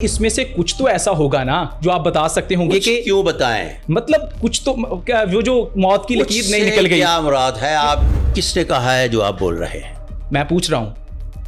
اس میں سے کچھ تو ایسا ہوگا نا جو آپ بتا سکتے ہوں گے کہ کیوں بتائیں؟ مطلب کچھ تو کیا وہ جو موت کی لکیر نہیں نکل گئی؟ کیا مراد ہے؟ آپ کس نے کہا ہے جو آپ بول رہے ہیں؟ میں پوچھ رہا ہوں.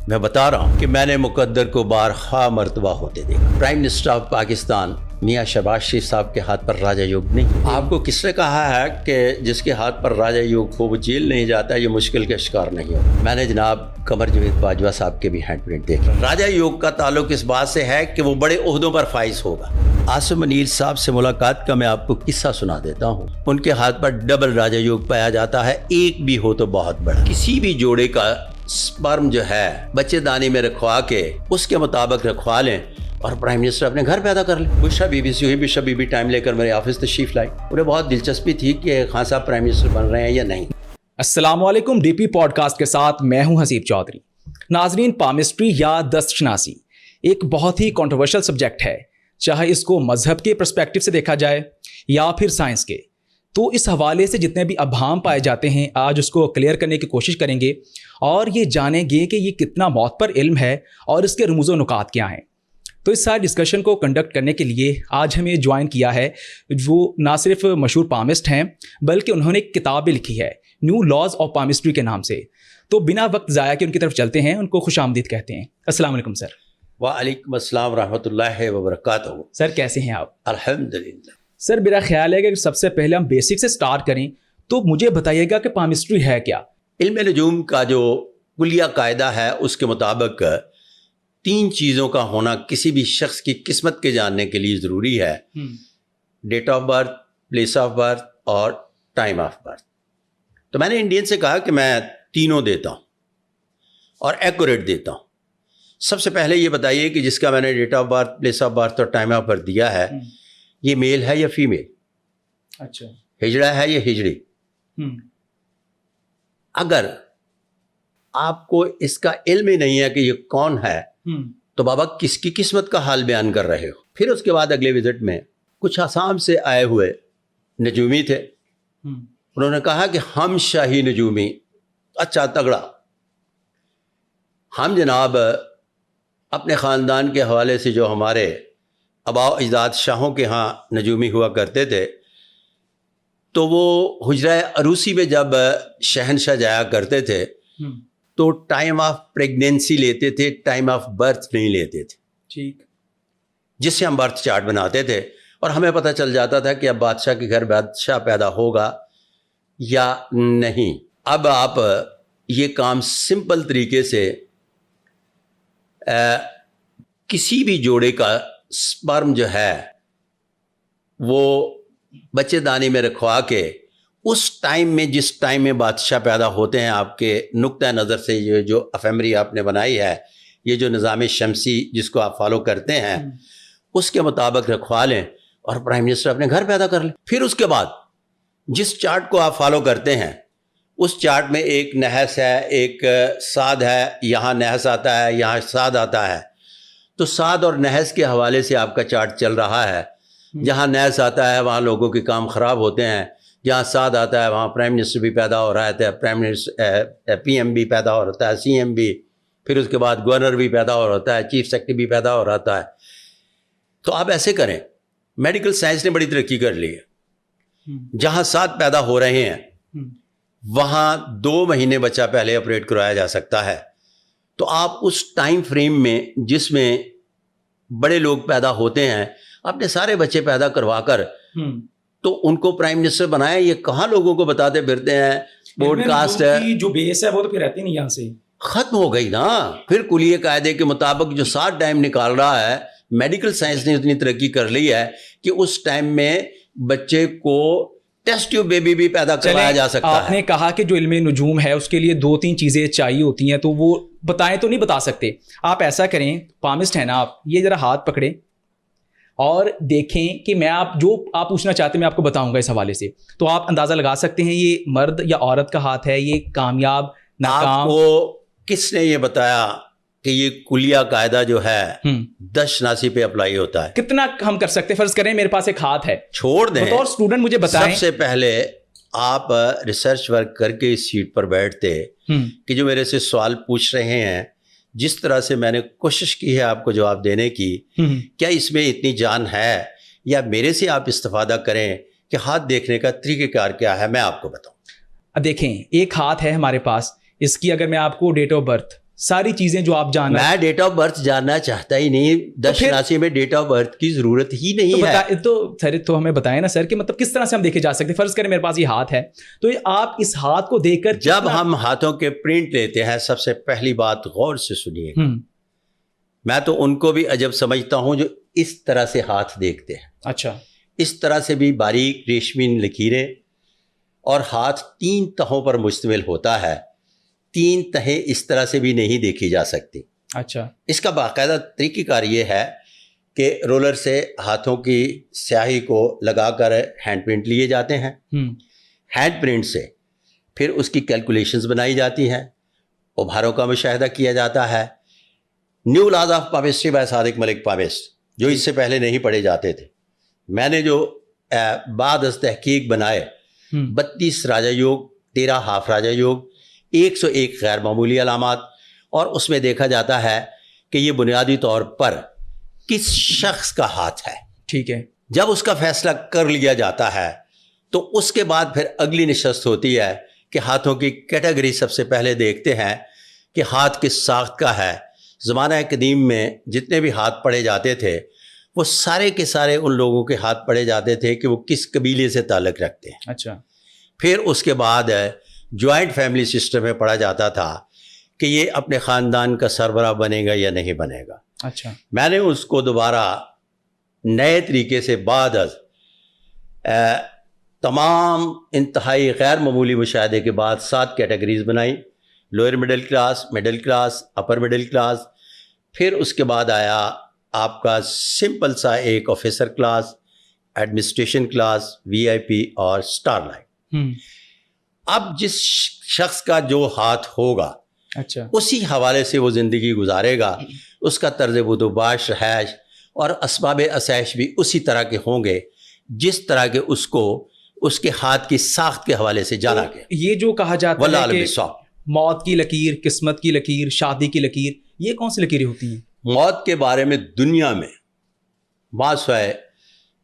میں بتا رہا ہوں کہ میں نے مقدر کو بارہا مرتبہ ہوتے دیکھا. پرائم منسٹر آف پاکستان میاں شہباز شریف صاحب کے ہاتھ پر راجہ یوگ نہیں. آپ کو کس نے کہا ہے کہ جس کے ہاتھ پر راجہ یوگ ہو وہ جیل نہیں جاتا؟ یہ مشکل کا شکار نہیں ہو. میں نے جناب قمر جاوید باجوہ صاحب کے بھی ہینڈ پرنٹ دیکھے. راجہ یوگ کا تعلق اس بات سے ہے کہ وہ بڑے عہدوں پر فائز ہوگا. عاصم منیر صاحب سے ملاقات کا میں آپ کو قصہ سنا دیتا ہوں. ان کے ہاتھ پر ڈبل راجہ یوگ پایا جاتا ہے، ایک بھی ہو تو بہت بڑا. کسی بھی جوڑے کا سپرم جو ہے بچے دانی میں رکھوا کے اس کے مطابق رکھوا لیں اور پرائم منسٹر اپنے گھر پیدا کر لیں. بشرا بی بی سے ہوئی، بشرا بی بی ٹائم لے کر میرے آفس تشریف لائی. انہیں بہت دلچسپی تھی کہ خان صاحب پرائم منسٹر بن رہے ہیں یا نہیں. السلام علیکم. ڈی پی پوڈ کاسٹ کے ساتھ میں ہوں حسیب چودھری. ناظرین، پامسٹری یا دست شناسی ایک بہت ہی کنٹروورشل سبجیکٹ ہے، چاہے اس کو مذہب کے پرسپیکٹو سے دیکھا جائے یا پھر سائنس کے. تو اس حوالے سے جتنے بھی ابہام پائے جاتے ہیں آج اس کو کلیئر کرنے کی کوشش کریں گے اور یہ جانیں گے کہ یہ کتنا موت پر علم ہے اور اس کے رموز و نکات کیا ہیں. تو اس سارے ڈسکشن کو کنڈکٹ کرنے کے لیے آج ہمیں جوائن کیا ہے جو نہ صرف مشہور پامسٹ ہیں بلکہ انہوں نے ایک کتاب بھی لکھی ہے نیو لاز آف پامسٹری کے نام سے. تو بنا وقت ضائع کے ان کی طرف چلتے ہیں، ان کو خوش آمدید کہتے ہیں. السلام علیکم سر. وعلیکم السلام ورحمۃ اللہ وبرکاتہ. سر کیسے ہیں آپ؟ الحمدللہ. سر میرا خیال ہے کہ سب سے پہلے ہم بیسک سے سٹارٹ کریں تو مجھے بتائیے گا کہ پامسٹری ہے کیا؟ علم نجوم کا جو کلیہ قاعدہ ہے اس کے مطابق 3 چیزوں کا ہونا کسی بھی شخص کی قسمت کے جاننے کے لیے ضروری ہے: date of birth, place of birth اور ٹائم آف برتھ. تو میں نے انڈین سے کہا کہ میں تینوں دیتا ہوں اور ایکوریٹ دیتا ہوں. سب سے پہلے یہ بتائیے کہ جس کا میں نے date of birth, place of birth اور ٹائم آف برتھ دیا ہے یہ میل ہے یا فیمیل؟ اچھا. ہجڑا ہے یا ہجڑی؟ اگر آپ کو اس کا علم ہی نہیں ہے کہ یہ کون ہے تو بابا کس کی قسمت کا حال بیان کر رہے ہو؟ پھر اس کے بعد اگلے وزٹ میں کچھ آسام سے آئے ہوئے نجومی تھے. انہوں نے کہا کہ ہم شاہی نجومی. اچھا تگڑا. ہم جناب اپنے خاندان کے حوالے سے جو ہمارے آباء و اجداد شاہوں کے ہاں نجومی ہوا کرتے تھے تو وہ حجرہ عروسی میں جب شہنشاہ جایا کرتے تھے تو ٹائم آف پریگنینسی لیتے تھے، ٹائم آف برتھ نہیں لیتے تھے. ٹھیک. جس سے ہم برتھ چارٹ بناتے تھے اور ہمیں پتہ چل جاتا تھا کہ اب بادشاہ کے گھر بادشاہ پیدا ہوگا یا نہیں. اب آپ یہ کام سمپل طریقے سے کسی بھی جوڑے کا سپرم جو ہے وہ بچے دانی میں رکھوا کے اس ٹائم میں جس ٹائم میں بادشاہ پیدا ہوتے ہیں، آپ کے نقطہ نظر سے یہ جو افیمری آپ نے بنائی ہے، یہ جو نظام شمسی جس کو آپ فالو کرتے ہیں اس کے مطابق رکھوا لیں اور پرائم منسٹر اپنے گھر پیدا کر لیں. پھر اس کے بعد جس چارٹ کو آپ فالو کرتے ہیں اس چارٹ میں ایک نحس ہے، ایک صاد ہے، یہاں نحس آتا ہے، یہاں صاد آتا ہے. تو صاد اور نحس کے حوالے سے آپ کا چارٹ چل رہا ہے. جہاں نحس آتا ہے وہاں لوگوں کے کام خراب ہوتے ہیں، جہاں صاد آتا ہے وہاں پرائم منسٹر بھی پیدا ہو رہا ہے، پرائم منسٹر پی ایم بھی پیدا ہو رہتا ہے، سی ایم بھی، پھر اس کے بعد گورنر بھی پیدا ہو رہتا ہے، چیف سیکرٹری بھی پیدا ہو رہتا ہے. تو آپ ایسے کریں. میڈیکل سائنس نے بڑی ترقی کر لی ہے. جہاں صاد پیدا ہو رہے ہیں وہاں 2 مہینے بچہ پہلے آپریٹ کروایا جا سکتا ہے. تو آپ اس ٹائم فریم میں جس میں بڑے لوگ پیدا ہوتے ہیں اپنے سارے بچے پیدا کروا کر تو ان کو پرائم منسٹر بنائیں. یہ کہاں لوگوں کو بتاتے پھرتے ہیں پوڈ کاسٹ ہے، جو بیس ہے وہ تو پھر رہتی نہیں، یہاں سے ختم ہو گئی نا. پھر کلیہ قاعدے کے مطابق جو 7 ٹائم نکال رہا ہے، میڈیکل سائنس نے اتنی ترقی کر لی ہے کہ اس ٹائم میں بچے کو ٹیسٹ ٹیوب بیبی بھی پیدا کروایا جا سکتا ہے. آپ نے کہا کہ جو علم نجوم ہے اس کے لیے 2-3 چیزیں چاہیے ہوتی ہیں تو وہ بتائیں تو نہیں بتا سکتے. آپ ایسا کریں، پامسٹ ہیں نا آپ، یہ ذرا ہاتھ پکڑیں اور دیکھیں کہ میں آپ جو آپ پوچھنا چاہتے ہیں میں آپ کو بتاؤں گا اس حوالے سے. تو آپ اندازہ لگا سکتے ہیں یہ مرد یا عورت کا ہاتھ ہے، یہ کامیاب ناکام. آپ کو کس نے یہ بتایا کہ یہ کلیہ قاعدہ جو ہے دش شناسی پہ اپلائی ہوتا ہے؟ کتنا ہم کر سکتے ہیں؟ فرض کریں میرے پاس ایک ہاتھ ہے، چھوڑ دیں. بطور اسٹوڈنٹ مجھے بتائیں. سب سے پہلے آپ ریسرچ ورک کر کے اس سیٹ پر بیٹھتے کہ جو میرے سے سوال پوچھ رہے ہیں جس طرح سے میں نے کوشش کی ہے آپ کو جواب دینے کی، کیا اس میں اتنی جان ہے، یا میرے سے آپ استفادہ کریں کہ ہاتھ دیکھنے کا طریقہ کار کیا ہے، میں آپ کو بتاؤں۔ اب دیکھیں، ایک ہاتھ ہے ہمارے پاس، اس کی اگر میں آپ کو ڈیٹ آف برتھ، ساری چیزیں جو آپ جاننا، میں ڈیٹ آف برتھ جاننا چاہتا ہی نہیں، دستشناسی میں ڈیٹ آف برتھ کی ضرورت ہی نہیں ہے۔ تو ہمیں بتائیں نا سر کہ مطلب کس طرح سے ہم دیکھے جا سکتے ہیں۔ فرض کریں میرے پاس یہ ہاتھ ہے، تو آپ اس ہاتھ کو دیکھ کر جب ہم ہاتھوں کے پرنٹ لیتے ہیں، سب سے پہلی بات غور سے سنیے، میں تو ان کو بھی عجب سمجھتا ہوں جو اس طرح سے ہاتھ دیکھتے ہیں۔ اچھا، اس طرح سے بھی باریک ریشمی لکیریں، اور ہاتھ 3 تہوں پر مشتمل ہوتا ہے، 3 تہیں اس طرح سے بھی نہیں دیکھی جا سکتی۔ اچھا، اس کا باقاعدہ طریقہ کار یہ ہے کہ رولر سے ہاتھوں کی سیاہی کو لگا کر ہینڈ پرنٹ لیے جاتے ہیں، ہینڈ پرنٹ سے پھر اس کی کیلکولیشنز بنائی جاتی ہیں، ابھاروں کا مشاہدہ کیا جاتا ہے۔ New laws of palmistry by Sadiq Malik palmist, جو اس سے پہلے نہیں پڑھے جاتے تھے، میں نے جو بعد از تحقیق بنائے، 32 راجا یوگ، 13 ہاف راجا یوگ، 101 غیر معمولی علامات، اور اس میں دیکھا جاتا ہے کہ یہ بنیادی طور پر کس شخص کا ہاتھ ہے۔ ٹھیک ہے، جب اس کا فیصلہ کر لیا جاتا ہے تو اس کے بعد پھر اگلی نشست ہوتی ہے کہ ہاتھوں کی کیٹیگری سب سے پہلے دیکھتے ہیں کہ ہاتھ کس ساخت کا ہے۔ زمانہ قدیم میں جتنے بھی ہاتھ پڑھے جاتے تھے، وہ سارے کے سارے ان لوگوں کے ہاتھ پڑھے جاتے تھے کہ وہ کس قبیلے سے تعلق رکھتے ہیں۔ اچھا، پھر اس کے بعد جوائنٹ فیملی سسٹم میں پڑھا جاتا تھا کہ یہ اپنے خاندان کا سربراہ بنے گا یا نہیں بنے گا۔ اچھا، میں نے اس کو دوبارہ نئے طریقے سے بعد از تمام انتہائی غیر معمولی مشاہدے کے بعد 7 کیٹیگریز بنائی، lower middle class, middle class, upper middle class, پھر اس کے بعد آیا آپ کا سمپل سا ایک آفیسر کلاس، ایڈمنسٹریشن کلاس، وی آئی پی اور اسٹار لائن۔ اب جس شخص کا جو ہاتھ ہوگا، اچھا، اسی حوالے سے وہ زندگی گزارے گا، اس کا طرز بود و باش، رہائش اور اسباب آسائش بھی اسی طرح کے ہوں گے جس طرح کے اس کو اس کے ہاتھ کی ساخت کے حوالے سے جانا گیا۔ یہ جو کہا جاتا واللہ ہے عالم کہ بالصواب، موت کی لکیر، قسمت کی لکیر، شادی کی لکیر، یہ کون سی لکیریں ہوتی ہیں؟ موت کے بارے میں دنیا میں بات ہے،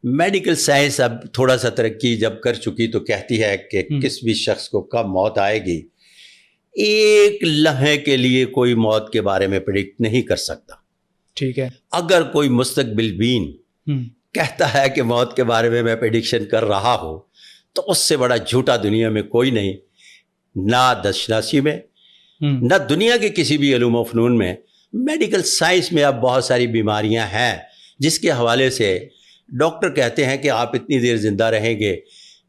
میڈیکل سائنس اب تھوڑا سا ترقی جب کر چکی تو کہتی ہے کہ کس بھی شخص کو کب موت آئے گی، ایک لمحے کے لیے کوئی موت کے بارے میں پریڈکٹ نہیں کر سکتا۔ ٹھیک ہے، اگر کوئی مستقبل بین کہتا ہے کہ موت کے بارے میں پریڈکشن کر رہا ہو تو اس سے بڑا جھوٹا دنیا میں کوئی نہیں، نہ دستشناسی میں، نہ دنیا کے کسی بھی علوم و فنون میں۔ میڈیکل سائنس میں اب بہت ساری بیماریاں ہیں جس کے حوالے سے ڈاکٹر کہتے ہیں کہ آپ اتنی دیر زندہ رہیں گے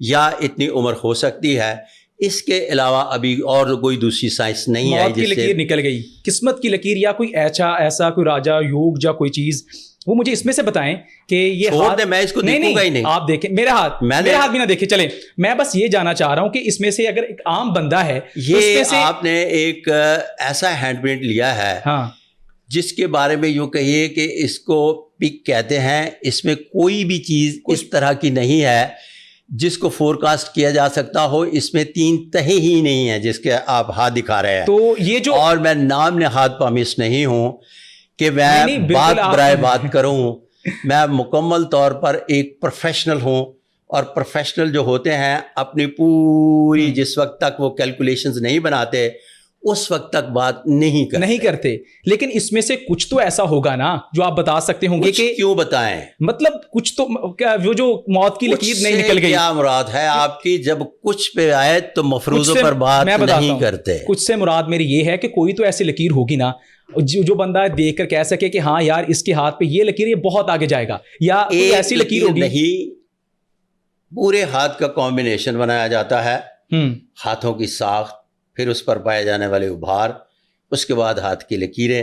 یا اتنی عمر ہو سکتی ہے۔ اس کے علاوہ ابھی اور کوئی دوسری سائنس نہیں آئی موت کی لکیر نکل گئی، قسمت کی لکیر یا کوئی ایسا کوئی راجا یوگ یا کوئی چیز، وہ مجھے اس میں سے بتائیں کہ یہ ہاتھ، میں اس کو دیکھوں گا ہی نہیں۔ آپ دیکھیں میرا ہاتھ بھی نہ دیکھیں، چلیں میں بس یہ جاننا چاہ رہا ہوں کہ اس میں سے اگر ایک عام بندہ ہے، یہ آپ نے ایک ایسا ہینڈ پرنٹ لیا ہے جس کے بارے میں یوں کہیے کہ اس کو پک کہتے ہیں، اس میں کوئی بھی چیز اس طرح کی نہیں ہے جس کو فور کاسٹ کیا جا سکتا ہو۔ اس میں 3 تہیں ہی نہیں ہیں جس کے آپ ہاتھ دکھا رہے ہیں۔ تو یہ جو، اور میں نام نہاد پامسٹ نہیں ہوں کہ میں بات برائے بات کروں، میں مکمل طور پر ایک پروفیشنل ہوں، اور پروفیشنل جو ہوتے ہیں اپنی پوری جس وقت تک وہ کیلکولیشنز نہیں بناتے اس وقت تک بات نہیں کرتے۔ لیکن اس میں سے کچھ تو ایسا ہوگا نا جو آپ بتا سکتے ہوں گے کہ کیوں بتائیں، مطلب کچھ تو وہ جو موت کی لکیر نہیں نکل گئی، کیا مراد ہے آپ کی؟ جب کچھ پہ آئے تو مفروضوں پر بات نہیں کرتے۔ کچھ سے مراد میری یہ ہے کہ کوئی تو ایسی لکیر ہوگی نا جو بندہ دیکھ کر کہہ سکے کہ ہاں یار اس کے ہاتھ پہ یہ لکیر، یہ بہت آگے جائے گا، یا کوئی ایسی لکیر ہوگی نہیں، پورے ہاتھ کا کمبینیشن بنایا جاتا ہے، ہاتھوں کی ساخت، پھر اس پر پائے جانے والے ابھار، اس کے بعد ہاتھ کی لکیریں،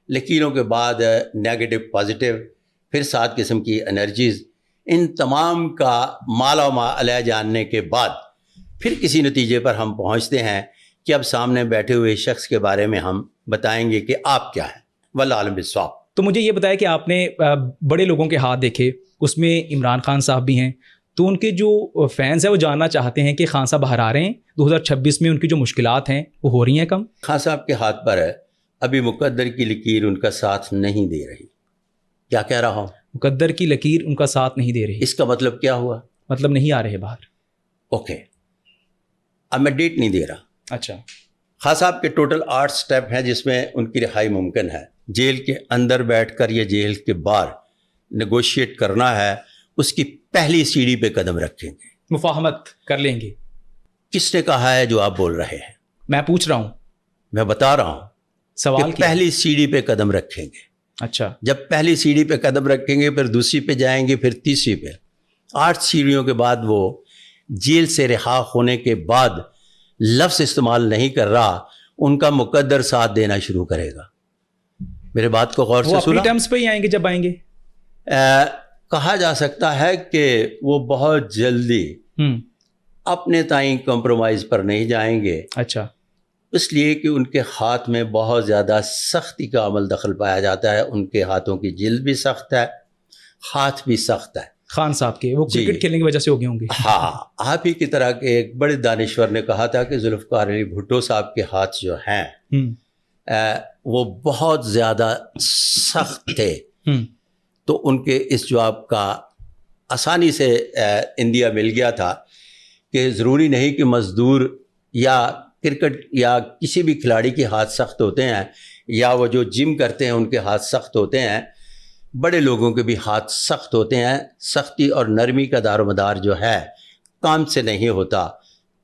لکیروں کے بعد نیگیٹو پازیٹیو، پھر 7 قسم کی انرجیز، ان تمام کا مالا علیہ جاننے کے بعد پھر کسی نتیجے پر ہم پہنچتے ہیں کہ اب سامنے بیٹھے ہوئے شخص کے بارے میں ہم بتائیں گے کہ آپ کیا ہیں۔ واللہ عالم بالصواب۔ تو مجھے یہ بتایا کہ آپ نے بڑے لوگوں کے ہاتھ دیکھے، اس میں عمران خان صاحب بھی ہیں، تو ان کے جو فینس ہیں وہ جاننا چاہتے ہیں کہ خان صاحب باہر آ رہے ہیں 2026 میں، ان کی جو مشکلات ہیں وہ ہو رہی ہیں کم؟ خان صاحب کے ہاتھ پر ابھی مقدر کی لکیر ان کا ساتھ نہیں دے رہی. کیا کہہ رہا ہوں؟ مقدر کی لکیر ان کا ساتھ نہیں دے رہی. اس کا مطلب کیا ہوا؟ مطلب نہیں آ رہے باہر. اوکے, اب میں ڈیٹ نہیں دے رہا. اچھا. خاص صاحب کے ٹوٹل 8 سٹیپ ہیں جس میں ان کی رہائی ممکن ہے. جیل کے اندر بیٹھ کر یا جیل کے باہر نیگوشیٹ کرنا ہے. اس کی پہلی سیڑھی پہ قدم رکھیں گے, مفاہمت کر لیں گے. کس نے کہا ہے جو آپ بول رہے ہیں؟ میں پوچھ رہا ہوں, میں بتا رہا ہوں سوال کہ پہلی سیڑھی پہ قدم رکھیں گے. اچھا. جب پہلی سیڑھی پہ قدم رکھیں گے پھر دوسری پہ جائیں گے, پھر تیسری پہ. 8 سیڑھیوں کے بعد وہ جیل سے رہا ہونے کے بعد لفظ استعمال نہیں کر رہا, ان کا مقدر ساتھ دینا شروع کرے گا. میرے بات کو غور سے سنا. ٹرمز پہ ہی آئیں گے جب آئیں گے. کہا جا سکتا ہے کہ وہ بہت جلدی اپنے تئیں کمپرومائز پر نہیں جائیں گے. اچھا. اس لیے کہ ان کے ہاتھ میں بہت زیادہ سختی کا عمل دخل پایا جاتا ہے. ان کے ہاتھوں کی جلد بھی سخت ہے, ہاتھ بھی سخت ہے. خان صاحب کے وہ کرکٹ کھیلنے کی وجہ سے ہو گئے ہوں گے. ہاں, آپ ہی کی طرح کے ایک بڑے دانشور نے کہا تھا کہ ذوالفقار علی بھٹو صاحب کے ہاتھ جو ہیں وہ بہت زیادہ سخت تھے. تو ان کے اس جواب کا آسانی سے اندیا مل گیا تھا کہ ضروری نہیں کہ مزدور یا کرکٹ یا کسی بھی کھلاڑی کے ہاتھ سخت ہوتے ہیں, یا وہ جو جم کرتے ہیں ان کے ہاتھ سخت ہوتے ہیں. بڑے لوگوں کے بھی ہاتھ سخت ہوتے ہیں. سختی اور نرمی کا دار و مدار جو ہے کام سے نہیں ہوتا,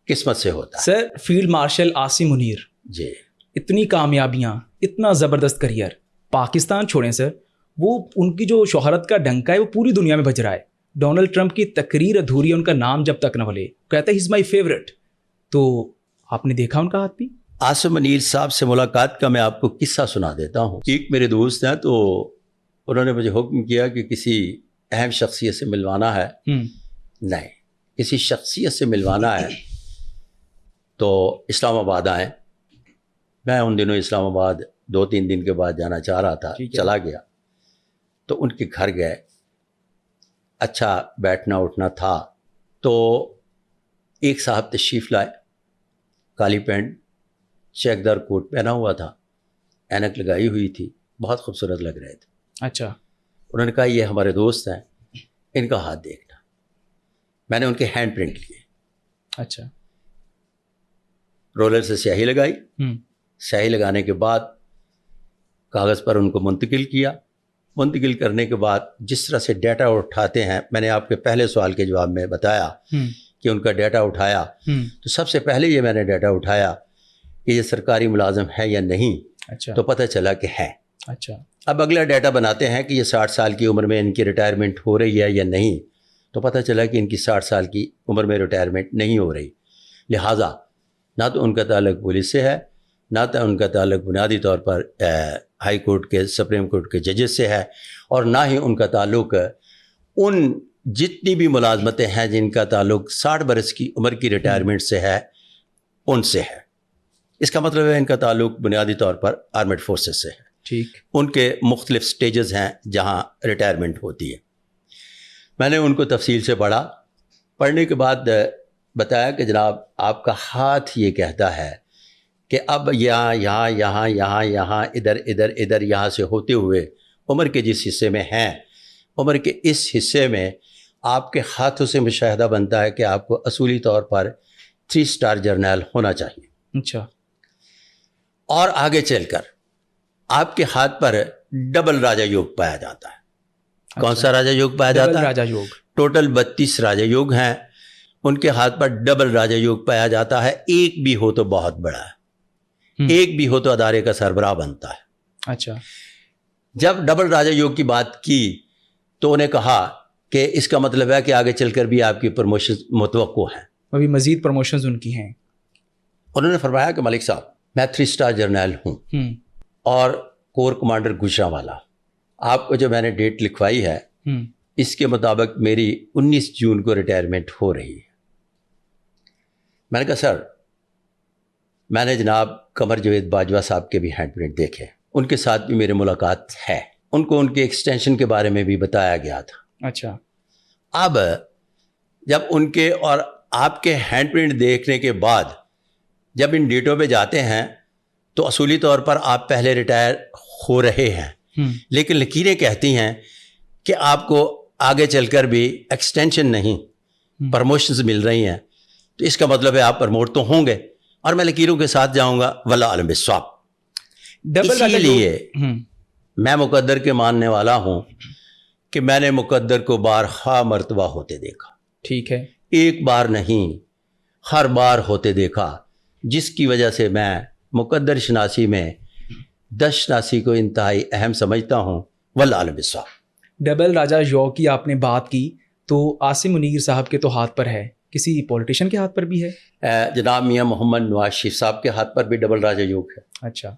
قسمت سے ہوتا ہے. سر, فیلڈ مارشل عاصم منیر جی, اتنی کامیابیاں, اتنا زبردست کریئر, پاکستان چھوڑیں سر, وہ ان کی جو شہرت کا ڈنکا ہے وہ پوری دنیا میں بج رہا ہے. ڈونلڈ ٹرمپ کی تقریر ادھوری ہے ان کا نام جب تک نہ بھلے, کہتا ہے ہی از مائی فیوریٹ. تو آپ نے دیکھا ان کا ہاتھ بھی؟ عاصم منیر صاحب سے ملاقات کا میں آپ کو قصہ سنا دیتا ہوں. ایک میرے دوست ہیں, تو انہوں نے مجھے حکم کیا کہ کسی اہم شخصیت سے ملوانا ہے. نہیں, کسی شخصیت سے ملوانا ہے تو اسلام آباد آئیں. میں ان دنوں اسلام آباد 2-3 دن کے بعد جانا چاہ رہا تھا, چلا گیا. تو ان کے گھر گئے, اچھا بیٹھنا اٹھنا تھا. تو ایک صاحب تشریف لائے, کالی پینٹ, چیک دار کوٹ پہنا ہوا تھا, اینک لگائی ہوئی تھی, بہت خوبصورت لگ رہے تھے. اچھا. انہوں نے کہا یہ ہمارے دوست ہیں, ان کا ہاتھ دیکھنا. میں نے ان کے ہینڈ پرنٹ لیے. اچھا. رولر سے سیاہی لگائی. سیاہی لگانے کے بعد کاغذ پر ان کو منتقل کیا. منتقل کرنے کے بعد جس طرح سے ڈیٹا اٹھاتے ہیں, میں نے آپ کے پہلے سوال کے جواب میں بتایا کہ ان کا ڈیٹا اٹھایا. تو سب سے پہلے یہ میں نے ڈیٹا اٹھایا کہ یہ سرکاری ملازم ہے یا نہیں. اچھا. تو پتہ چلا کہ ہے. اچھا. اب اگلا ڈیٹا بناتے ہیں کہ یہ 60 سال کی عمر میں ان کی ریٹائرمنٹ ہو رہی ہے یا نہیں. تو پتہ چلا کہ ان کی 60 سال کی عمر میں ریٹائرمنٹ نہیں ہو رہی. لہٰذا نہ تو ان کا تعلق پولیس سے ہے, نہ تو ان کا تعلق بنیادی طور پر ہائی کورٹ کے, سپریم کورٹ کے ججز سے ہے, اور نہ ہی ان کا تعلق ان جتنی بھی ملازمتیں ہیں جن کا تعلق 60 برس کی عمر کی ریٹائرمنٹ سے ہے ان سے ہے. اس کا مطلب ہے ان کا تعلق بنیادی طور پر آرمڈ فورسز سے ہے. ٹھیک. ان کے مختلف سٹیجز ہیں جہاں ریٹائرمنٹ ہوتی ہے. میں نے ان کو تفصیل سے پڑھا. پڑھنے کے بعد بتایا کہ جناب آپ کا ہاتھ یہ کہتا ہے کہ اب یہاں ادھر یہاں سے ہوتے ہوئے عمر کے جس حصے میں ہیں, عمر کے اس حصے میں آپ کے ہاتھوں سے مشاہدہ بنتا ہے کہ آپ کو اصولی طور پر 3 اسٹار جرنیل ہونا چاہیے. اچھا. اور آگے چل کر آپ کے ہاتھ پر ڈبل راجا یوگ پایا جاتا ہے. کون سا راجا یوگ پایا جاتا ہے؟ راجا یوگ. ٹوٹل 32 راجا یوگ ہیں. ان کے ہاتھ پر ڈبل راجا یوگ پایا جاتا ہے. ایک بھی ہو تو بہت بڑا ہے, ایک بھی ہو تو ادارے کا سربراہ بنتا ہے. اچھا. جب ڈبل راجا یوگ کی بات کی تو انہیں کہا کہ اس کا مطلب ہے کہ آگے چل کر بھی آپ کی پروموشن متوقع ہیں. ابھی مزید پروموشنز ان کی ہیں. انہوں نے فرمایا کہ ملک صاحب میں 3 اسٹار جرنیل ہوں اور کور کمانڈر گجرانوالہ. آپ کو جو میں نے ڈیٹ لکھوائی ہے اس کے مطابق میری 19 جون کو ریٹائرمنٹ ہو رہی ہے. میں نے کہا سر میں نے جناب قمر جاوید باجوہ صاحب کے بھی ہینڈ پرنٹ دیکھے, ان کے ساتھ بھی میری ملاقات ہے. ان کو ان کے ایکسٹینشن کے بارے میں بھی بتایا گیا تھا. اچھا. اب جب ان کے اور آپ کے ہینڈ پرنٹ دیکھنے کے بعد جب ان ڈیٹوں پہ جاتے ہیں تو اصولی طور پر آپ پہلے ریٹائر ہو رہے ہیں، لیکن لکیریں کہتی ہیں کہ آپ کو آگے چل کر بھی ایکسٹینشن نہیں، پرموشنز مل رہی ہیں، تو اس کا مطلب ہے آپ پرموٹ تو ہوں گے، اور میں لکیروں کے ساتھ جاؤں گا، واللہ عالم بالصواب۔ اسی لیے میں مقدر کے ماننے والا ہوں کہ میں نے مقدر کو بارہا مرتبہ ہوتے دیکھا، ٹھیک ہے، ایک بار نہیں، ہر بار ہوتے دیکھا، جس کی وجہ سے میں مقدر شناسی میں دس شناسی کو انتہائی اہم سمجھتا ہوں، واللہ عالم بالصواب۔ ڈبل راجہ یوگ کی آپ نے بات کی، تو عاصم منیر صاحب کے تو ہاتھ پر ہے، کسی پولیٹیشین کے ہاتھ پر بھی ہے؟ جناب میاں محمد نواز شریف صاحب کے ہاتھ پر بھی ڈبل راجہ یوگ ہے۔ اچھا،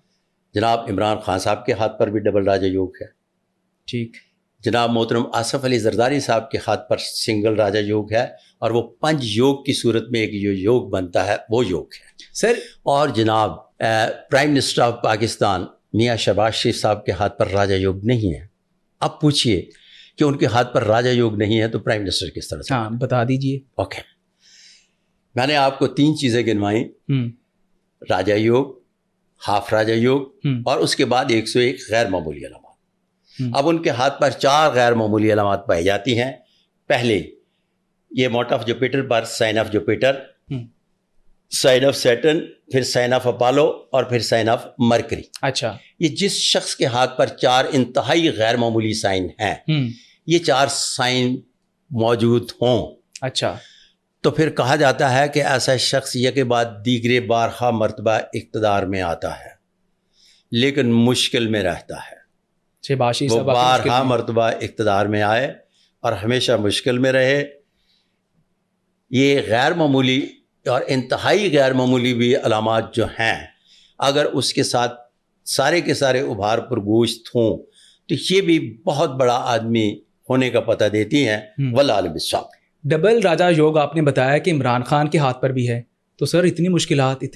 جناب عمران خان صاحب کے ہاتھ پر بھی ڈبل راجہ یوگ ہے۔ ٹھیک، جناب محترم آصف علی زرداری صاحب کے ہاتھ پر سنگل راجہ یوگ ہے، اور وہ پنج یوگ کی صورت میں ایک جو یوگ بنتا ہے وہ یوگ ہے سر۔ اور جناب پرائم منسٹر آف پاکستان میاں شہباز شریف صاحب کے ہاتھ پر راجہ یوگ نہیں ہے۔ اب پوچھئے کہ ان کے ہاتھ پر راجہ یوگ نہیں ہے تو پرائم منسٹر کس طرح سے؟ ہاں بتا دیجئے۔ اوکے، میں نے آپ کو 3 چیزیں گنوائیں، راجہ یوگ، ہاف راجہ یوگ، اور اس کے بعد 101 غیر معمولی علامات۔ اب ان کے ہاتھ پر 4 غیر معمولی علامات پائی جاتی ہیں۔ پہلے یہ موٹ آف جوپیٹر پر sign of Jupiter, sign of Saturn, پھر سائن آف اپالو، اور پھر سائن آف مرکری۔ اچھا، یہ جس شخص کے ہاتھ پر 4 انتہائی غیر معمولی سائن ہیں، یہ 4 سائن موجود ہوں، اچھا، تو پھر کہا جاتا ہے کہ ایسا شخص یہ کے بعد دیگرے بارہا مرتبہ اقتدار میں آتا ہے، لیکن مشکل میں رہتا ہے۔ وہ بارہا مرتبہ اقتدار میں آئے اور ہمیشہ مشکل میں رہے۔ یہ غیر معمولی اور انتہائی غیر معمولی بھی علامات جو ہیں، اگر اس کے ساتھ سارے کے سارے ابھار پر گوشت ہوں تو یہ بھی بہت بڑا آدمی ہونے کا پتہ دیتی ہیں، واللہ عالم بالصواب۔ ڈبل راجہ یوگ آپ نے بتایا کہ عمران خان کے ہاتھ پر بھی ہے، تو سر اتنی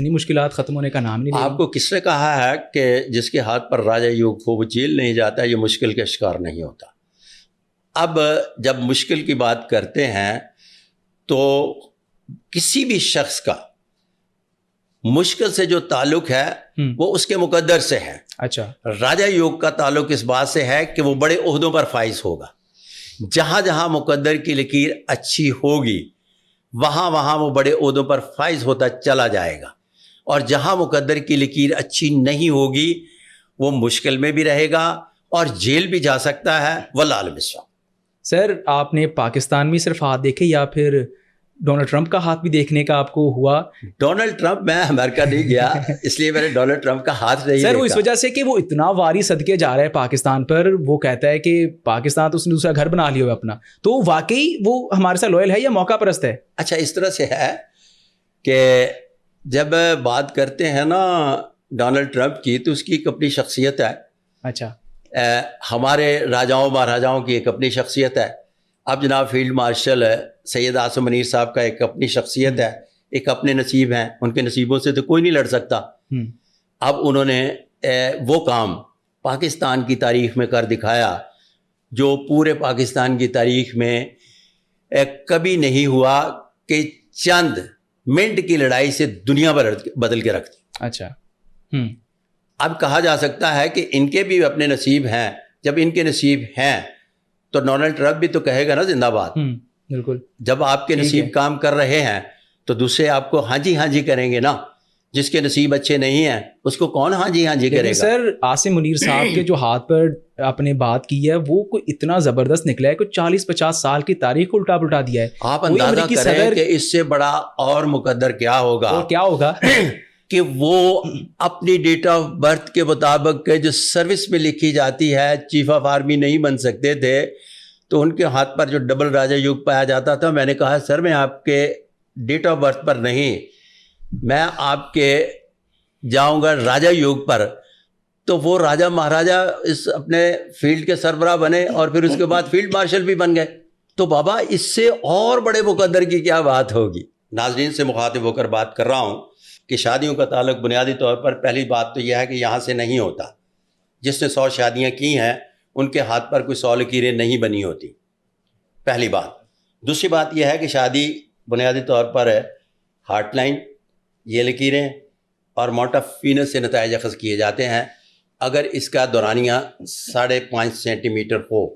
مشکلات ختم ہونے کا نام نہیں لے رہی۔ آپ کو کس نے کہا ہے کہ جس کے ہاتھ پر راجہ یوگ ہو وہ جیل نہیں جاتا، یہ مشکل کا شکار نہیں ہوتا؟ اب جب مشکل کی بات کرتے ہیں تو کسی بھی شخص کا مشکل سے جو تعلق ہے وہ اس کے مقدر سے ہے۔ اچھا، راجہ یوگ کا تعلق اس بات سے ہے کہ وہ بڑے عہدوں پر فائز ہوگا۔ جہاں جہاں مقدر کی لکیر اچھی ہوگی وہاں وہاں وہ بڑے عہدوں پر فائز ہوتا چلا جائے گا، اور جہاں مقدر کی لکیر اچھی نہیں ہوگی وہ مشکل میں بھی رہے گا اور جیل بھی جا سکتا ہے، واللہ عالم بالصواب۔ سر آپ نے پاکستان میں صرف ہاتھ دیکھے یا پھر ڈونلڈ ٹرمپ کا ہاتھ بھی دیکھنے کا آپ کو ہوا؟ ڈونلڈ ٹرمپ، میں امریکہ نہیں گیا اس لیے میں نے ڈونلڈ ٹرمپ کا ہاتھ نہیں سر دیکھا۔ وہ اس وجہ سے کہ وہ اتنا واری صدقے جا رہا ہے پاکستان پر، وہ کہتا ہے کہ پاکستان تو اس نے دوسرا گھر بنا لیا ہوا اپنا، تو واقعی وہ ہمارے ساتھ لوئل ہے یا موقع پرست ہے؟ اچھا، اس طرح سے ہے کہ جب بات کرتے ہیں نا ڈونلڈ ٹرمپ کی تو اس کی ایک اپنی شخصیت ہے۔ اچھا، ہمارے راجاؤں مہاراجاؤں کی ایک اپنی شخصیت ہے۔ اب جناب فیلڈ مارشل سید عاصم منیر صاحب کا ایک اپنی شخصیت ہے، ایک اپنے نصیب ہیں، ان کے نصیبوں سے تو کوئی نہیں لڑ سکتا۔ اب انہوں نے وہ کام پاکستان کی تاریخ میں کر دکھایا جو پورے پاکستان کی تاریخ میں کبھی نہیں ہوا، کہ چند منٹ کی لڑائی سے دنیا بدل کے رکھ دی۔ اچھا، اب کہا جا سکتا ہے کہ ان کے بھی اپنے نصیب ہیں، جب ان کے نصیب ہیں تو ڈونلڈ ٹرمپ بھی تو کہے گا نا زندہ باد۔ بالکل، جب آپ کے نصیب کام کر رہے ہیں تو دوسرے آپ کو ہاں جی کریں گے نا۔ جس کے نصیب اچھے نہیں ہیں اس کو کون ہاں جی کرے گا؟ سر عاصم منیر صاحب کے جو ہاتھ پر آپ نے بات کی ہے وہ کوئی اتنا زبردست نکلا ہے کہ 40-50 سال کی تاریخ کو الٹا پلٹا دیا ہے۔ آپ اندازہ کریں کہ اس سے بڑا اور مقدر کیا ہوگا؟ اور کیا ہوگا کہ وہ اپنی ڈیٹ آف برتھ کے مطابق جو سروس میں لکھی جاتی ہے چیف آف آرمی نہیں بن سکتے تھے، تو ان کے ہاتھ پر جو ڈبل راجہ یوگ پایا جاتا تھا، میں نے کہا سر میں آپ کے ڈیٹ آف برتھ پر نہیں، میں آپ کے جاؤں گا راجہ یوگ پر، تو وہ راجہ مہاراجہ اس اپنے فیلڈ کے سربراہ بنے اور پھر اس کے بعد فیلڈ مارشل بھی بن گئے۔ تو بابا اس سے اور بڑے مقدر کی کیا بات ہوگی؟ ناظرین سے مخاطب ہو کر بات کر رہا ہوں کہ شادیوں کا تعلق بنیادی طور پر پہلی بات تو یہ ہے کہ یہاں سے نہیں ہوتا۔ جس نے 100 شادیاں کی ہیں ان کے ہاتھ پر کوئی 100 لکیریں نہیں بنی ہوتی، پہلی بات۔ دوسری بات یہ ہے کہ شادی بنیادی طور پر ہے ہارٹ لائن، یہ لکیریں، اور ماؤنٹ آف وینس سے نتائج اخذ کیے جاتے ہیں. اگر اس کا دورانیہ 5.5 سینٹی میٹر ہو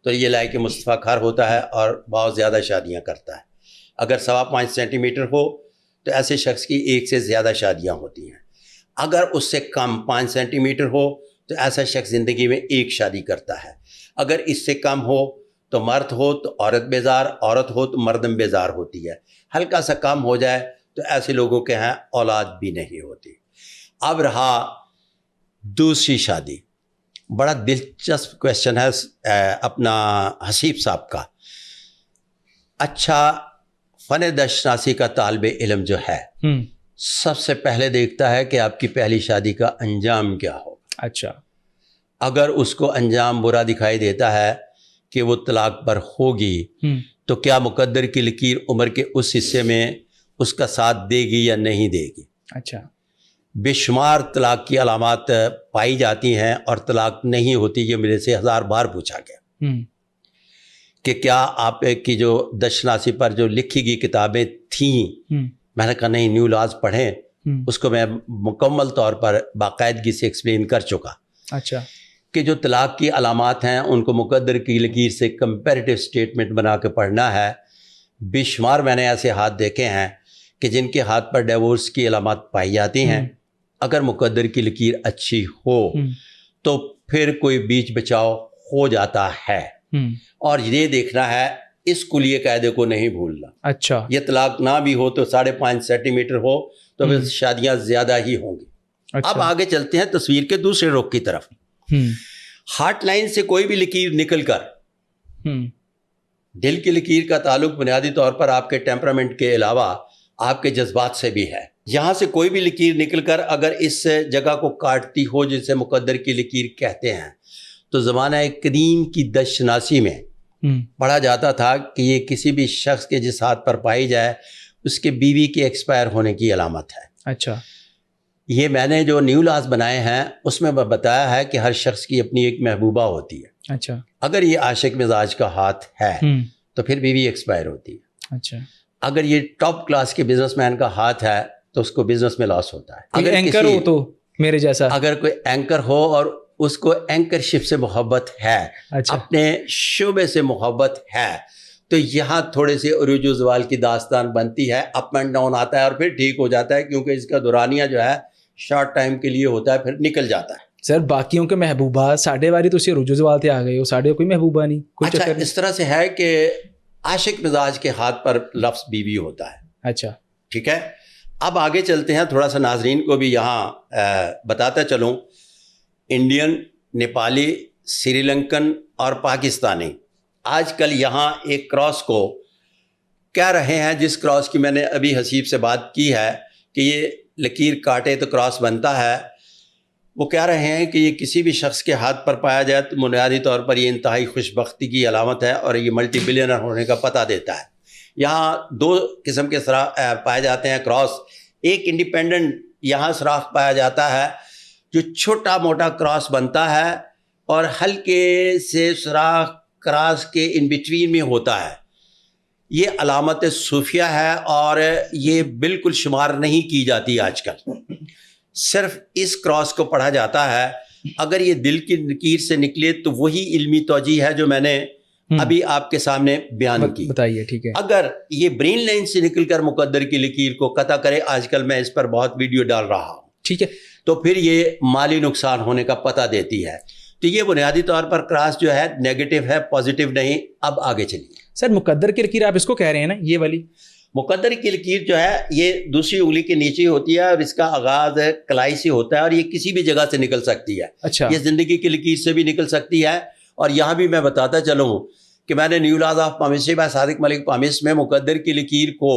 تو یہ لائق مصطفیٰ کھار ہوتا ہے اور بہت زیادہ شادیاں کرتا ہے. اگر 5.25 سینٹی میٹر ہو تو ایسے شخص کی 1 سے زیادہ شادیاں ہوتی ہیں. اگر اس سے کم 5 سینٹی میٹر ہو تو ایسا شخص زندگی میں 1 شادی کرتا ہے. اگر اس سے کم ہو تو مرد ہو تو عورت بیزار، عورت ہو تو مردم بیزار ہوتی ہے. ہلکا سا کم ہو جائے تو ایسے لوگوں کے ہاں اولاد بھی نہیں ہوتی. اب رہا دوسری شادی. بڑا دلچسپ کویشچن ہے اپنا حسیب صاحب کا. اچھا، فن دشناسی کا طالب علم جو ہے سب سے پہلے دیکھتا ہے کہ آپ کی پہلی شادی کا انجام کیا ہو. اچھا. اگر اس کو انجام برا دکھائی دیتا ہے کہ وہ طلاق پر ہوگی تو کیا مقدر کی لکیر عمر کے اس حصے میں اس کا ساتھ دے گی یا نہیں دے گی. اچھا. بے شمار طلاق کی علامات پائی جاتی ہیں اور طلاق نہیں ہوتی. یہ میرے سے 1000 بار پوچھا گیا کہ کیا آپ کی جو دشناسی پر جو لکھی گئی کتابیں تھیں، میں نے کہا نہیں، نیو لاز پڑھیں. اس کو میں مکمل طور پر باقاعدگی سے ایکسپلین کر چکا. اچھا. کہ جو طلاق کی علامات ہیں ان کو مقدر کی لکیر سے کمپیریٹیو سٹیٹمنٹ بنا کے پڑھنا ہے. بے شمار میں نے ایسے ہاتھ دیکھے ہیں کہ جن کے ہاتھ پر ڈیورس کی علامات پائی جاتی ہیں. اگر مقدر کی لکیر اچھی ہو تو پھر کوئی بیچ بچاؤ ہو جاتا ہے. اور یہ دیکھنا ہے، اس کلیے قاعدے کو نہیں بھولنا. اچھا. یہ طلاق نہ بھی ہو تو 5.5 سینٹی میٹر ہو تو پھر شادیاں زیادہ ہی ہوں گی. اب آگے چلتے ہیں تصویر کے دوسرے رخ کی طرف. ہارٹ لائن سے کوئی بھی لکیر نکل کر دل کی لکیر کا تعلق بنیادی طور پر آپ کے ٹیمپرامنٹ کے علاوہ آپ کے جذبات سے بھی ہے. یہاں سے کوئی بھی لکیر نکل کر اگر اس جگہ کو کاٹتی ہو جسے مقدر کی لکیر کہتے ہیں تو زمانہ قدیم کی دشناسی میں پڑھا جاتا تھا کہ یہ کسی بھی شخص کے جس ہاتھ پر پائی جائے اس کے بیوی کے ایکسپائر ہونے کی علامت ہے. اچھا. یہ میں نے جو نیو لاز بنائے ہیں اس میں بتایا ہے کہ ہر شخص کی اپنی ایک محبوبہ ہوتی ہے. اچھا. اگر یہ عاشق مزاج کا ہاتھ ہے تو پھر بیوی ایکسپائر ہوتی ہے. اچھا. اگر یہ ٹاپ کلاس کے بزنس مین کا ہاتھ ہے تو اس کو بزنس میں لاس ہوتا ہے. اگر اینکر ہو تو میرے جیسا، اگر کوئی اینکر ہو اور اس کو اینکر شپ سے محبت ہے، اپنے شعبے سے محبت ہے، تو یہاں تھوڑے سے عروج و زوال کی داستان بنتی ہے. اپ اینڈ ڈاؤن آتا ہے اور پھر ٹھیک ہو جاتا ہے کیونکہ اس کا دورانیہ جو ہے شارٹ ٹائم کے لیے ہوتا ہے، پھر نکل جاتا ہے. سر باقیوں کے محبوبہ ساڑھے واری تو رجوع زوال تے آ گئے ہو، ساڑھے کوئی محبوبہ نہیں. اچھا، اس طرح سے ہے کہ عاشق مزاج کے ہاتھ پر لفظ بیوی ہوتا ہے. اچھا. ٹھیک ہے. اب آگے چلتے ہیں، تھوڑا سا ناظرین کو بھی یہاں بتاتا چلوں. انڈین، نیپالی، سری لنکن اور پاکستانی آج کل یہاں ایک کراس کو کہہ رہے ہیں، جس کراس کی میں نے ابھی حسیب سے بات کی ہے کہ یہ لکیر کاٹے تو کراس بنتا ہے. وہ کہہ رہے ہیں کہ یہ کسی بھی شخص کے ہاتھ پر پایا جائے تو بنیادی طور پر یہ انتہائی خوش بختی کی علامت ہے اور یہ ملٹی بلینر ہونے کا پتہ دیتا ہے. یہاں 2 قسم کے پائے جاتے ہیں کراس. ایک انڈیپینڈنٹ یہاں سراخ پایا جاتا ہے جو چھوٹا موٹا کراس بنتا ہے اور ہلکے سے سراخ کراس کے ان بٹوین میں ہوتا ہے. یہ علامت صوفیہ ہے اور یہ بالکل شمار نہیں کی جاتی آج کل. صرف اس کراس کو پڑھا جاتا ہے. اگر یہ دل کی لکیر سے نکلے تو وہی علمی توجیہ ہے جو میں نے ابھی آپ کے سامنے بیان کی. بتائیے. ٹھیک ہے. اگر یہ برین لائن سے نکل کر مقدر کی لکیر کو قطع کرے، آج کل میں اس پر بہت ویڈیو ڈال رہا ہوں، ٹھیک ہے، تو پھر یہ مالی نقصان ہونے کا پتہ دیتی ہے. تو یہ بنیادی طور پر کراس جو ہے نیگیٹو ہے، پازیٹیو نہیں. اب آگے چلیے. سر مقدر کی لکیر آپ اس کو کہہ رہے ہیں نا، یہ والی مقدر کی لکیر جو ہے یہ دوسری انگلی کے نیچے ہوتی ہے اور اس کا آغاز کلائی سے ہوتا ہے اور یہ کسی بھی جگہ سے نکل سکتی ہے. اچھا. یہ زندگی کی لکیر سے بھی نکل سکتی ہے. اور یہاں بھی میں بتاتا چلوں کہ میں نے new laws of palmistry by Sadiq Malik palms میں مقدر کی لکیر کو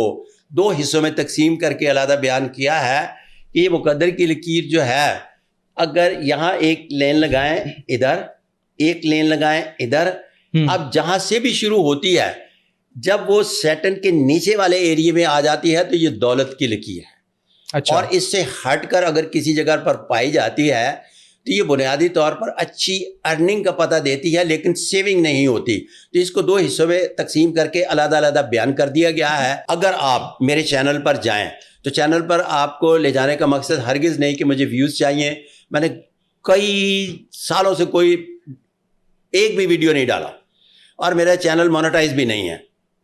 2 حصوں میں تقسیم کر کے علیحدہ بیان کیا ہے کہ یہ مقدر کی لکیر جو ہے، اگر یہاں ایک لین لگائیں ادھر، ایک لین لگائیں ادھر، اب جہاں سے بھی شروع ہوتی ہے جب وہ سیٹن کے نیچے والے ایریے میں آ جاتی ہے تو یہ دولت کی لکیر ہے. اچھا. اور اس سے ہٹ کر اگر کسی جگہ پر پائی جاتی ہے تو یہ بنیادی طور پر اچھی ارننگ کا پتہ دیتی ہے لیکن سیونگ نہیں ہوتی. تو اس کو 2 حصوں میں تقسیم کر کے علیحدہ علیحدہ بیان کر دیا گیا ہے. اگر آپ میرے چینل پر جائیں تو چینل پر آپ کو لے جانے کا مقصد ہرگز نہیں کہ مجھے ویوز چاہیے. میں نے کئی سالوں سے کوئی ایک بھی ویڈیو نہیں ڈالا اور میرا چینل مونیٹائز بھی نہیں ہے.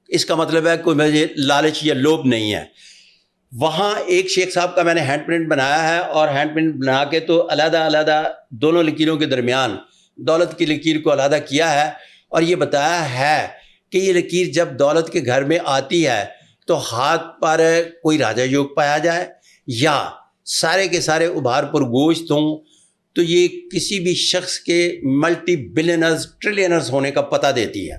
اس کا مطلب ہے کوئی مجھے لالچ یا لوبھ نہیں ہے. وہاں ایک شیخ صاحب کا میں نے ہینڈ پرنٹ بنایا ہے اور ہینڈ پرنٹ بنا کے تو علیحدہ علیحدہ دونوں لکیروں کے درمیان دولت کی لکیر کو علیحدہ کیا ہے اور یہ بتایا ہے کہ یہ لکیر جب دولت کے گھر میں آتی ہے تو ہاتھ پر کوئی راجا یوگ پایا جائے یا سارے کے سارے ابھار پر گوشت ہوں تو یہ کسی بھی شخص کے ملٹی بلینرز ٹریلینرز ہونے کا پتہ دیتی ہے.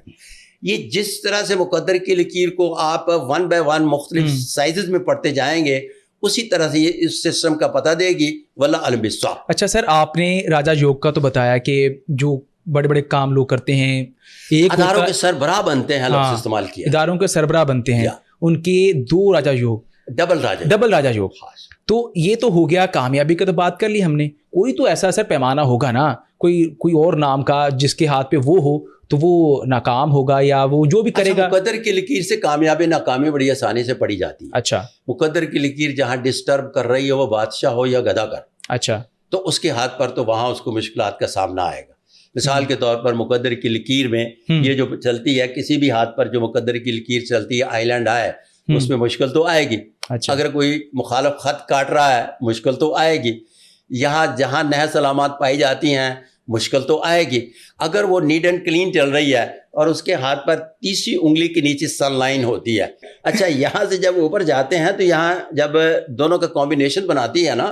یہ جس طرح سے مقدر کی لکیر کو آپ 1 by 1 مختلف سائزز میں پڑھتے جائیں گے اسی طرح سے یہ اس سسٹم کا پتہ دے گی. واللہ علم بالصواب. اچھا سر, آپ نے راجا یوگ کا تو بتایا کہ جو بڑے بڑے کام لوگ کرتے ہیں, ایک اداروں کے سربراہ بنتے ہیں, لفظ استعمال کیا, اداروں کے سربراہ بنتے ہیں, ان کے 2 راجا یوگ, ڈبل راجا یوگ. تو یہ تو ہو گیا کامیابی کا, تو بات کر لی ہم نے. کوئی تو ایسا سر پیمانہ ہوگا نا, کوئی اور نام کا جس کے ہاتھ پہ وہ ہو تو وہ ناکام ہوگا یا وہ جو بھی کرے گا. مقدر کی لکیر سے کامیابی ناکامی بڑی آسانی سے پڑی جاتی ہے. اچھا, مقدر کی لکیر جہاں ڈسٹرب کر رہی ہے وہ بادشاہ ہو یا گدا کر, اچھا, تو اس کے ہاتھ پر تو وہاں اس کو مشکلات کا سامنا آئے گا. مثال کے طور پر مقدر کی لکیر میں یہ جو چلتی ہے, کسی بھی ہاتھ پر جو مقدر کی لکیر چلتی ہے آئی لینڈ آئے, اس میں مشکل تو آئے گی. اگر کوئی مخالف خط کاٹ رہا ہے مشکل تو آئے گی. یہاں جہاں نحس علامات پائی جاتی ہیں مشکل تو آئے گی. اگر وہ نیٹ اینڈ کلین چل رہی ہے اور اس کے ہاتھ پر تیسری انگلی کے نیچے سن لائن ہوتی ہے, اچھا یہاں سے جب اوپر جاتے ہیں تو یہاں جب دونوں کا کمبینیشن بناتی ہے نا,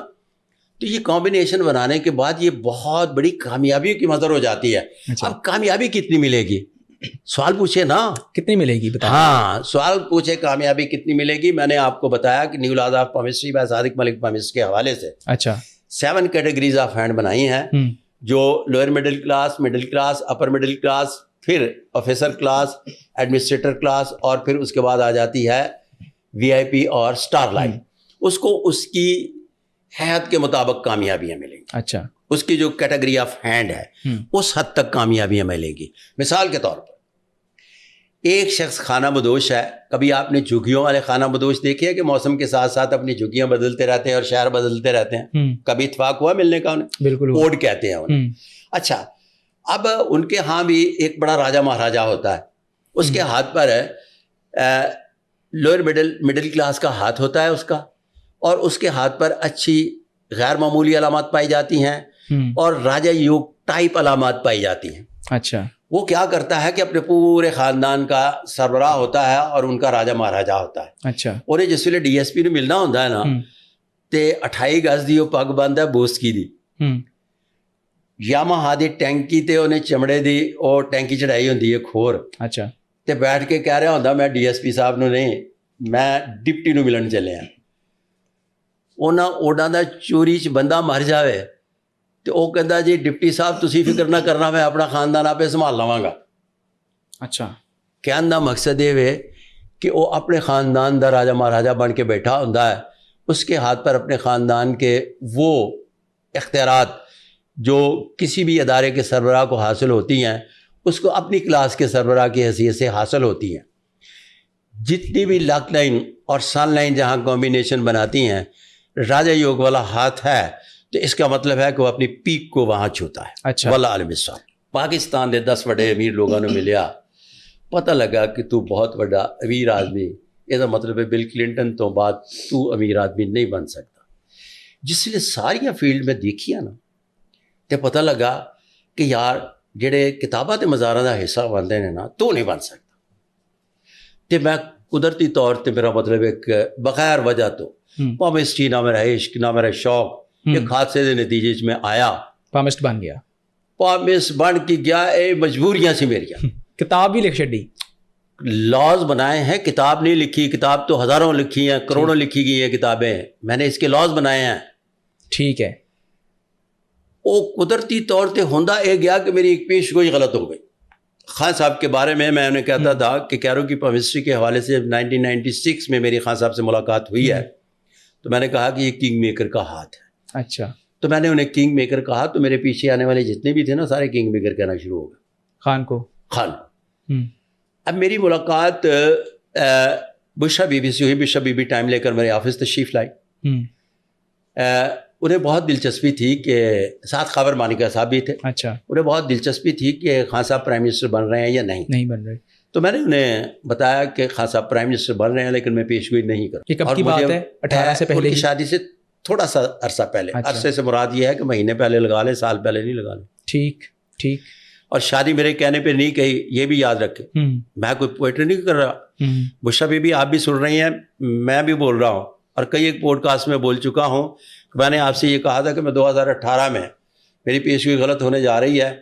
تو یہ کمبینیشن بنانے کے بعد یہ بہت بڑی کامیابی کی مظہر ہو جاتی ہے. اب کامیابی کتنی ملے گی, سوال پوچھے نا, کتنی ملے گی بتا. ہاں سوال پوچھے کامیابی کتنی ملے گی. میں نے آپ کو بتایا کہ new laws of palmistry by Sadiq Malik palmist کے حوالے سے اچھا 7 کیٹیگریز آف ہینڈ بنائی ہیں, جو lower middle class, upper middle class, پھر آفیسر کلاس, ایڈمنسٹریٹر کلاس, اور پھر اس کے بعد آ جاتی ہے وی آئی پی اور اسٹار لائن. اس کو اس کی حیات کے مطابق کامیابیاں ملیں گی. اچھا, اس کی جو کیٹیگری آف ہینڈ ہے اس حد تک کامیابیاں ملیں گی. مثال کے طور پر ایک شخص خانہ بدوش ہے. کبھی آپ نے جھگیوں والے خانہ بدوش دیکھے ہیں کہ موسم کے ساتھ ساتھ اپنی جھگیاں بدلتے رہتے ہیں اور شہر بدلتے رہتے ہیں؟ کبھی اتفاق ہوا ملنے کا انہیں؟ بالکل, اوڈ کہتے ہیں انہیں. اچھا, اب ان کے ہاں بھی ایک بڑا راجا مہاراجا ہوتا ہے, اس کے ہاتھ پر لوئر مڈل کلاس کا ہاتھ ہوتا ہے اس کا, اور اس کے ہاتھ پر اچھی غیر معمولی علامات پائی جاتی ہیں اور راجا یوگ ٹائپ علامات پائی جاتی ہیں. اچھا, وہ کیا کرتا ہے کہ اپنے پورے خاندان کا سربراہ ہوتا ہے اور ان کا راجا مہاراجا ہوتا ہے. اچھا, انہیں جس ویلے ڈی ایس پی نے ملنا ہوتا ہے نا, تے 28 گز دی وہ پگ بند ہے بوس کی دی, یامہا دی ٹینکی تے انہیں چمڑے دی وہ ٹینکی چڑھائی ہوتی ہے کھور. اچھا, تے بیٹھ کے کہہ رہا ہوتا میں ڈی ایس پی صاحب نو نہیں, میں ڈپٹی نو ملن چلے ہیں. انہاں اوڈاں دا چوری چ بندہ مر جاوے تو وہ کہتا جی ڈپٹی صاحب تسی فکر نہ کرنا, میں اپنا خاندان آپ سنبھال لواں گا. اچھا, کہنے دا مقصد یہ ہے کہ وہ اپنے خاندان دا راجا مہاراجا بن کے بیٹھا ہوتا ہے, اس کے ہاتھ پر اپنے خاندان کے وہ اختیارات جو کسی بھی ادارے کے سربراہ کو حاصل ہوتی ہیں اس کو اپنی کلاس کے سربراہ کی حیثیت سے حاصل ہوتی ہیں. جتنی بھی لاک لائن اور سن لائن جہاں کمبینیشن بناتی ہیں راجا یوگ والا ہاتھ ہے تو اس کا مطلب ہے کہ وہ اپنی پیک کو وہاں چھوتا ہے. اچھا, واللہ عالم بالصواب. پاکستان دے 10 بڑے امیر لوگوں نے ملیا, پتہ لگا کہ تو بہت بڑا امیر آدمی, یہ مطلب ہے بل کلنٹن تو بعد تو امیر آدمی نہیں بن سکتا. جس لیے ساریاں فیلڈ میں دیکھیا نا تے پتہ لگا کہ یار جڑے کتاباں تے مزاراں دا حصہ بنتے ہیں نا تو نہیں بن سکتا. تے میں قدرتی طور تے میرا مطلب ایک بغیر وجہ تو پامسٹری نہ میرا عشق نہ میرا شوق ایک حادثے دے نتیجے میں آیا, پامسٹ بن گیا, پامسٹ بن کے گیا. اے مجبوریاں سی میریاں. کتاب بھی لکھ چھڈی, لاز بنائے ہیں, کتاب نہیں لکھی. کتاب تو ہزاروں لکھی ہیں, کروڑوں لکھی گئی ہیں کتابیں, میں نے اس کے لاز بنائے ہیں. ٹھیک ہے. وہ قدرتی طور پہ ہوندا یہ گیا کہ میری ایک پیش گوئی غلط ہو گئی. خان صاحب کے بارے میں انہیں کہتا تھا کہ کیرو کی پامسٹری کے حوالے سے 1996 میں میری خان صاحب سے ملاقات ہوئی ہے تو میں نے کہا کہ یہ کنگ میکر کا ہاتھ ہے. اچھا, تو میں نے انہیں کنگ میکر کہا تو میرے پیچھے آنے والے جتنے بھی تھے نا سارے کنگ میکر کہنا شروع ہو گئے. خان کو. خان. اب میری ملاقات بشرا بی بی سے ہوئی. بشرا بی بی ٹائم لے کر میرے آفس تشریف لائی. انہیں بہت دلچسپی تھی کہ ساتھ خاور مانیکا صاحب بھی تھے. اچھا. انہیں بہت دلچسپی تھی کہ خان صاحب پرائم منسٹر بن رہے ہیں یا نہیں بن رہے. تو میں نے انہیں بتایا کہ خان صاحب پرائم منسٹر بن رہے ہیں لیکن میں پیش گوئی نہیں کروں. یہ کب کی بات ہے؟ 18 سے پہلے کی شادی سے تھوڑا سا عرصہ پہلے. عرصے سے مراد یہ ہے کہ مہینے پہلے لگا لیں, سال پہلے نہیں لگا لیں. ٹھیک. اور شادی میرے کہنے پہ نہیں کہی, یہ بھی یاد رکھے. میں کوئی پوئٹری نہیں کر رہا. بشرا بی بی آپ بھی سن رہی ہیں, میں بھی بول رہا ہوں, اور کئی ایک پوڈ کاسٹ میں بول چکا ہوں کہ میں نے آپ سے یہ کہا تھا کہ میں 2018 میں میری پیش گوئی غلط ہونے جا رہی ہے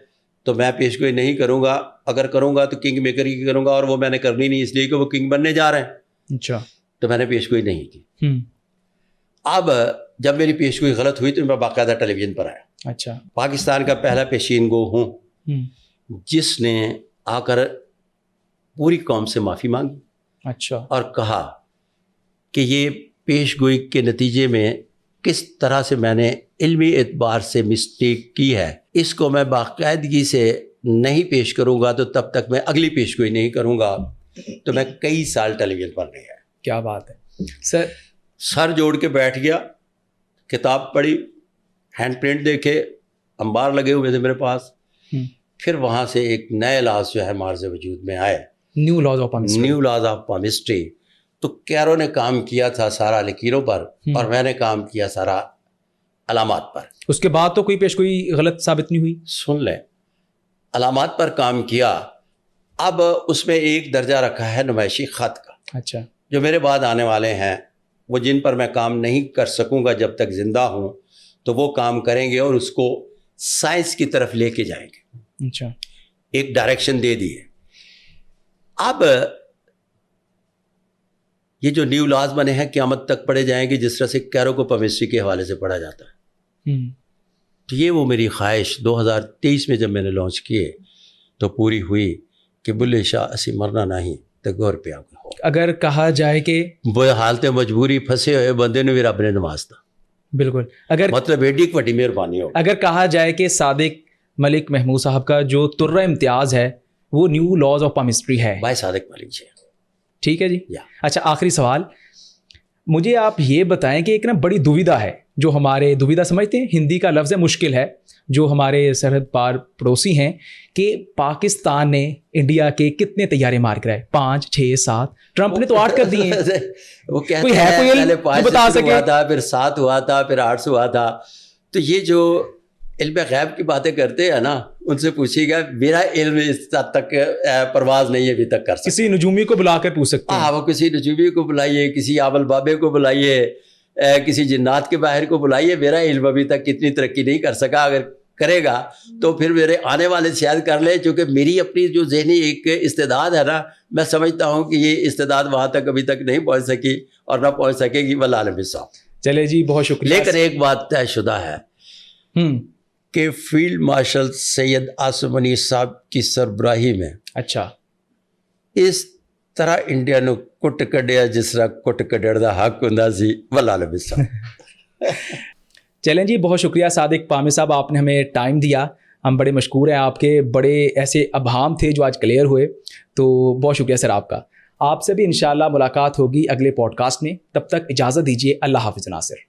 تو میں پیش گوئی نہیں کروں گا. اگر کروں گا تو کنگ میکر کی کروں گا, اور وہ میں نے کرنی نہیں اس لیے کہ وہ کنگ بننے جا رہے ہیں. اچھا. تو میں نے پیش گوئی نہیں کی. اب جب میری پیش گوئی غلط ہوئی تو میں باقاعدہ ٹیلی ویژن پر آیا. اچھا. پاکستان کا پہلا پیشین گو ہوں جس نے آ کر پوری قوم سے معافی مانگی. اچھا. اور کہا کہ یہ پیش گوئی کے نتیجے میں کس طرح سے میں نے علمی اعتبار سے مسٹیک کی ہے, اس کو میں باقاعدگی سے نہیں پیش کروں گا تو تب تک میں اگلی پیش گوئی نہیں کروں گا. تو میں کئی سال ٹیلی ویژن پر نہیں آیا. کیا بات ہے سر جوڑ کے بیٹھ گیا, کتاب پڑھی, ہینڈ پرنٹ دیکھے, انبار لگے ہوئے تھے میرے پاس. پھر وہاں سے ایک نئے لاز جو ہے مارز وجود میں آئے, نیو لاز آف پامسٹری. تو کیرو نے کام کیا تھا سارا لکیروں پر, اور میں نے کام کیا سارا علامات پر. اس کے بعد تو کوئی پیش گوئی غلط ثابت نہیں ہوئی؟ سن لیں, علامات پر کام کیا. اب اس میں ایک درجہ رکھا ہے نمائشی خط کا. اچھا. جو میرے بعد آنے والے ہیں وہ جن پر میں کام نہیں کر سکوں گا جب تک زندہ ہوں, تو وہ کام کریں گے اور اس کو سائنس کی طرف لے کے جائیں گے. اچھا. ایک ڈائریکشن دے دی ہے. اب یہ جو نیو لاز بنے ہیں قیامت تک پڑھے جائیں گے, جس طرح سے کیرو کو پامسٹری کے حوالے سے پڑھا جاتا ہے. تو یہ وہ میری خواہش 2023 میں جب میں نے لانچ کیے تو پوری ہوئی کہ بلے شاہ اسی مرنا نہیں تو گور پہ آگے ہو. اگر کہا جائے کہ وہ حالت مجبوری پھنسے ہوئے بندے نے بھی رب نے نوازتا. بالکل. اگر مطلب ایڈی بڑی مہربانی ہو. اگر کہا جائے کہ صادق ملک محمود صاحب کا جو ترہ امتیاز ہے وہ نیو لاز آف پامسٹری ہے. بھائی صادق ملک جی. ٹھیک ہے جی. اچھا, آخری سوال مجھے آپ یہ بتائیں کہ ایک نا بڑی دویدھا ہے جو ہمارے, دویدھا سمجھتے ہیں, ہندی کا لفظ ہے, مشکل ہے, جو ہمارے سرحد پار پڑوسی ہیں, کہ پاکستان نے انڈیا کے کتنے طیارے مار کرائے؟ 5, 6, 7. ٹرمپ نے تو 8 کر دیے ہیں. وہ کہتے ہیں پہلے 5 ہوا تھا, پھر 7 ہوا تھا, پھر 8 ہوا تھا. تو یہ جو علم غیب کی باتیں کرتے ہیں نا, ان سے پوچھیے گا, میرا علم اس حد تک پرواز نہیں ہے ابھی تک کر سکتا. کسی نجومی کو بلا کر پوچھ سکتے ہیں. ہاں, وہ کسی نجومی کو بلائیے, کسی آول بابے کو بلائیے, کسی جنات کے باہر کو بلائیے. میرا علم ابھی تک اتنی ترقی نہیں کر سکا. اگر کرے گا تو پھر میرے آنے والے شاید کر لیں, چونکہ میری اپنی جو ذہنی ایک استعداد ہے نا, میں سمجھتا ہوں کہ یہ استعداد وہاں تک ابھی تک نہیں پہنچ سکی اور نہ پہنچ سکے گی. واللہ عالم صاحب. چلے جی, بہت شکریہ. لیکن ایک بات طے شدہ ہے کہ فیلڈ مارشل سید عاصم منی صاحب کی سربراہی میں اچھا اس طرح انڈیا نو کٹ کڈیا جس طرح کٹ کڈڑ دا حق ہوندا سی. واللہ عالم صاحب. چلیں جی, بہت شکریہ صادق پامے صاحب, آپ نے ہمیں ٹائم دیا. ہم بڑے مشکور ہیں, آپ کے بڑے ایسے ابہام تھے جو آج کلیئر ہوئے, تو بہت شکریہ سر آپ کا. آپ سے بھی انشاءاللہ ملاقات ہوگی اگلے پوڈ کاسٹ میں. تب تک اجازت دیجیے. اللہ حافظ ناصر.